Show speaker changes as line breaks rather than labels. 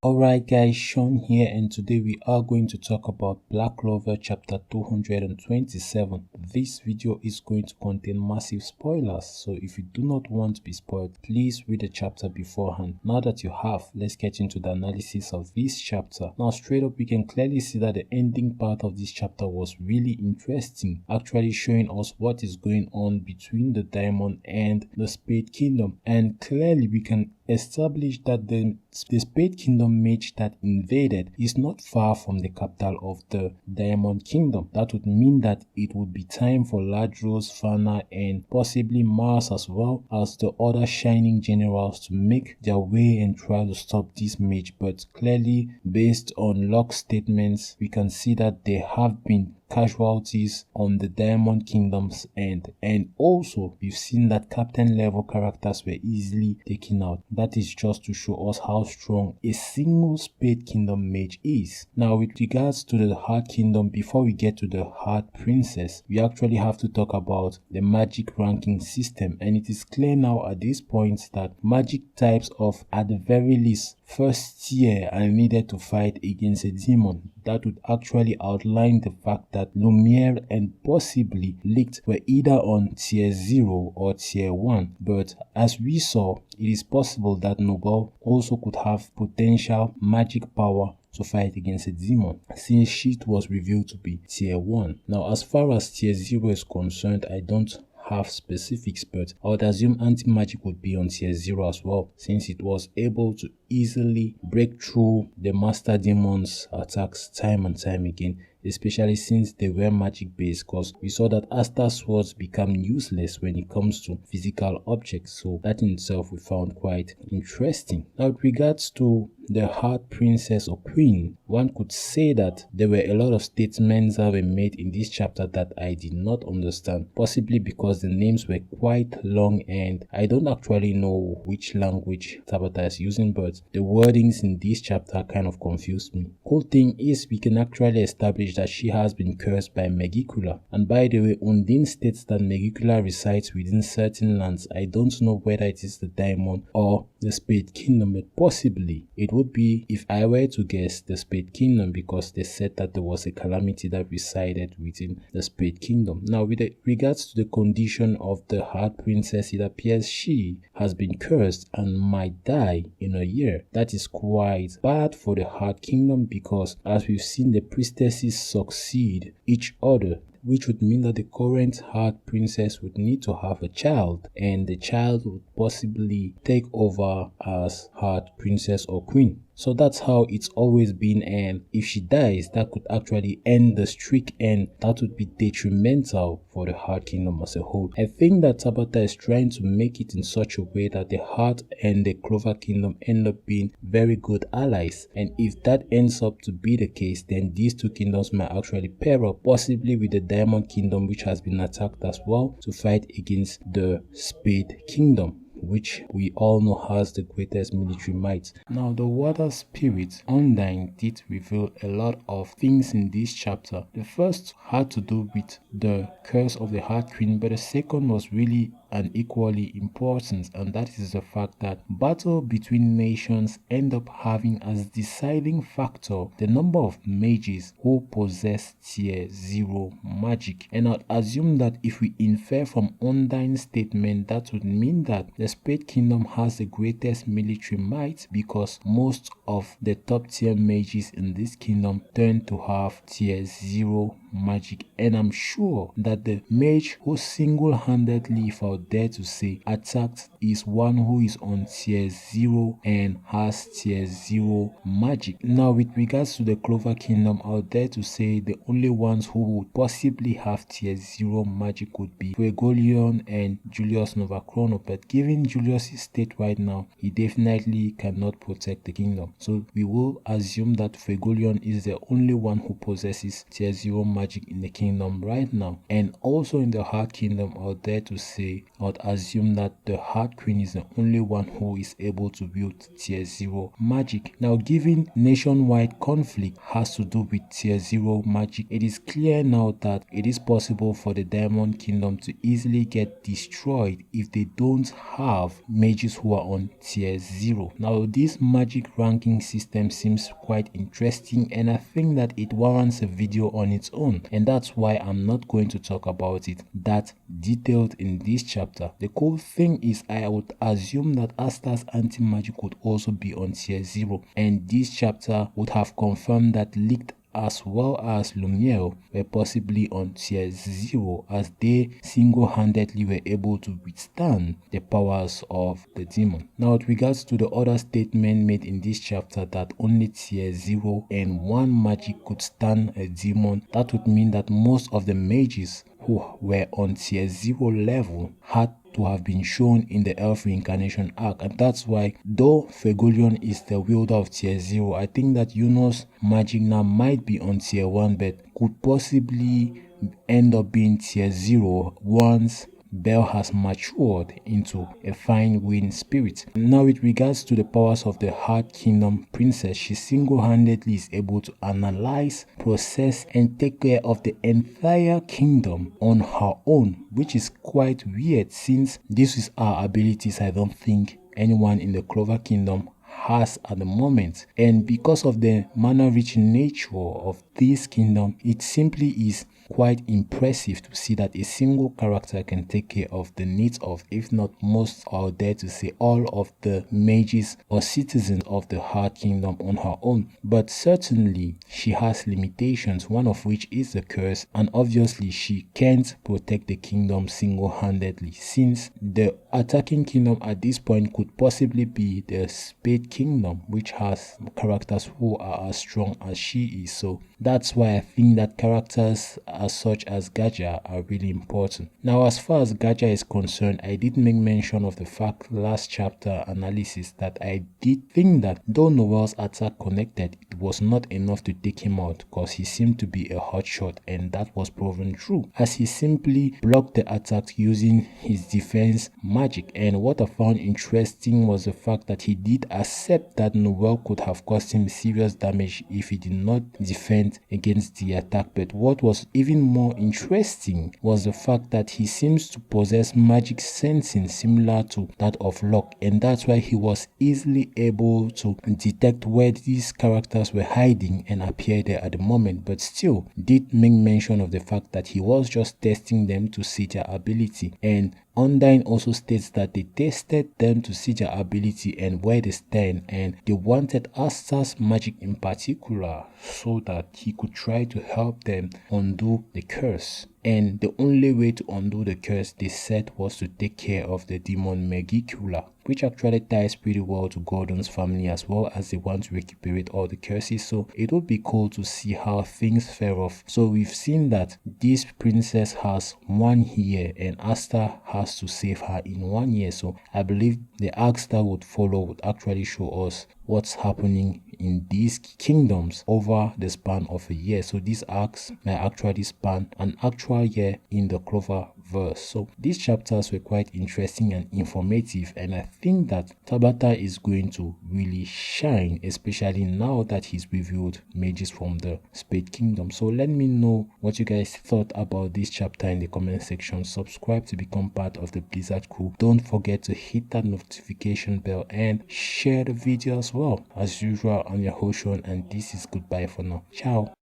Alright guys, Sean here, and today we are going to talk about Black Clover chapter 227. This video is going to contain massive spoilers, so if you do not want to be spoiled, please read the chapter beforehand. Now that you have, let's get into the analysis of this chapter. Now straight up, we can clearly see that the ending part of this chapter was really interesting, actually showing us what is going on between the Diamond and the Spade Kingdom, and clearly we can establish that the Spade Kingdom mage that invaded is not far from the capital of the Diamond Kingdom. That would mean that it would be time for Ladros, Fana, and possibly Mars as well as the other shining generals to make their way and try to stop this mage. But clearly, based on Locke's statements, we can see that there have been casualties on the Diamond Kingdom's end, and also we've seen that captain level characters were easily taken out. That is just to show us how strong a single Spade Kingdom mage is. Now with regards to the Heart Kingdom, before we get to the Heart Princess, we actually have to talk about the magic ranking system, and it is clear now at this point that magic types of, at the very least, first tier are needed to fight against a demon. That would actually outline the fact that Lumiere and possibly Licht were either on tier 0 or tier 1, but as we saw, it is possible that Nobel also could have potential magic power to fight against a demon, since she was revealed to be tier 1. Now as far as tier 0 is concerned, I don't have specifics, but I would assume anti-magic would be on tier 0 as well, since it was able to easily break through the master demon's attacks time and time again, especially since they were magic based, because we saw that Asta swords become useless when it comes to physical objects, so that in itself we found quite interesting. Now with regards to the Heart Princess or Queen, one could say that there were a lot of statements that were made in this chapter that I did not understand, possibly because the names were quite long and I don't actually know which language Tabata is using, but the wordings in this chapter kind of confused me. Cool thing is we can actually establish that she has been cursed by Megicula, and by the way, Undine states that Megicula resides within certain lands. I don't know whether it is the Diamond or the Spade Kingdom, but possibly it would be, if I were to guess, the Spade Kingdom, because they said that there was a calamity that resided within the Spade Kingdom. Now with regards to the condition of the Heart Princess, it appears she has been cursed and might die in a year. That is quite bad for the Heart Kingdom, because as we've seen, the priestesses succeed each other, which would mean that the current Heart Princess would need to have a child, and the child would possibly take over as Heart Princess or Queen. So that's how it's always been, and if she dies, that could actually end the streak, and that would be detrimental for the Heart Kingdom as a whole. I think that Tabata is trying to make it in such a way that the Heart and the Clover Kingdom end up being very good allies, and if that ends up to be the case, then these two kingdoms might actually pair up, possibly with the Diamond Kingdom, which has been attacked as well, to fight against the Spade Kingdom, which we all know has the greatest military might. Now the water spirit Undine did reveal a lot of things in this chapter. The first had to do with the curse of the Heart Queen, but the second was really and equally important, and that is the fact that battle between nations end up having as deciding factor the number of mages who possess tier 0 magic. And I'd assume that if we infer from Undine's statement, that would mean that the Spade Kingdom has the greatest military might, because most of the top tier mages in this kingdom tend to have tier 0 magic, and I'm sure that the mage who single-handedly, if I would dare to say, attacked is one who is on tier 0 and has tier 0 magic. Now with regards to the Clover Kingdom, I would dare to say the only ones who would possibly have tier 0 magic would be Fuegolion and Julius Novachrono, but given Julius' state right now, he definitely cannot protect the kingdom, so we will assume that Fuegolion is the only one who possesses tier 0 magic in the kingdom right now. And also in the Heart Kingdom, I would dare to say, I would assume that the Heart Heart Queen is the only one who is able to wield tier 0 magic. Now, given nationwide conflict has to do with tier 0 magic, it is clear now that it is possible for the Diamond Kingdom to easily get destroyed if they don't have mages who are on tier 0. Now, this magic ranking system seems quite interesting, and I think that it warrants a video on its own, and that's why I'm not going to talk about it that detailed in this chapter. The cool thing is I would assume that Asta's anti-magic would also be on tier 0, and this chapter would have confirmed that Licht as well as Lumiere were possibly on tier 0, as they single-handedly were able to withstand the powers of the demon. Now, with regards to the other statement made in this chapter that only tier 0 and 1 magic could stand a demon, that would mean that most of the mages who were on tier 0 level had to have been shown in the Elf Reincarnation arc, and that's why, though Fegolion is the wielder of tier 0, I think that Yuno's magic now might be on tier 1 but could possibly end up being tier 0 once Belle has matured into a fine wind spirit. Now, with regards to the powers of the Heart Kingdom princess, she single-handedly is able to analyze, process, and take care of the entire kingdom on her own, which is quite weird since this is our abilities I don't think anyone in the Clover Kingdom has at the moment. And because of the mana-rich nature of this kingdom, it simply is quite impressive to see that a single character can take care of the needs of, if not most, or dare to say all of the mages or citizens of the Heart Kingdom on her own. But certainly she has limitations, one of which is the curse, and obviously she can't protect the kingdom single-handedly, since the attacking kingdom at this point could possibly be the Spade Kingdom, which has characters who are as strong as she is. So that's why I think that characters as such as Gaja are really important. Now, as far as Gaja is concerned, I did make mention of the fact last chapter analysis that I did think that though Noel's attack connected, it was not enough to take him out because he seemed to be a hotshot, and that was proven true as he simply blocked the attack using his defense magic. And what I found interesting was the fact that he did accept that Noel could have caused him serious damage if he did not defend against the attack. But what was even more interesting was the fact that he seems to possess magic sensing similar to that of Locke, and that's why he was easily able to detect where these characters were hiding and appear there at the moment, but still did make mention of the fact that he was just testing them to see their ability. And Undyne also states that they tested them to see their ability and where they stand, and they wanted Asta's magic in particular so that he could try to help them undo the curse. And the only way to undo the curse, they said, was to take care of the demon Megicula, which actually ties pretty well to Gordon's family, as well as they want to recuperate all the curses. So it would be cool to see how things fare off. So we've seen that this princess has 1 year and Asta has to save her in 1 year. So I believe the arcs that would follow would actually show us what's happening in these kingdoms over the span of a year. So these arcs may actually span an actual year in the Clover verse. So these chapters were quite interesting and informative, and I think that Tabata is going to really shine, especially now that he's revealed mages from the Spade Kingdom. So let me know what you guys thought about this chapter in the comment section. Subscribe to become part of the Blizzard crew. Don't forget to hit that notification bell and share the video as well. As usual, I'm your host Sean, and this is goodbye for now. Ciao.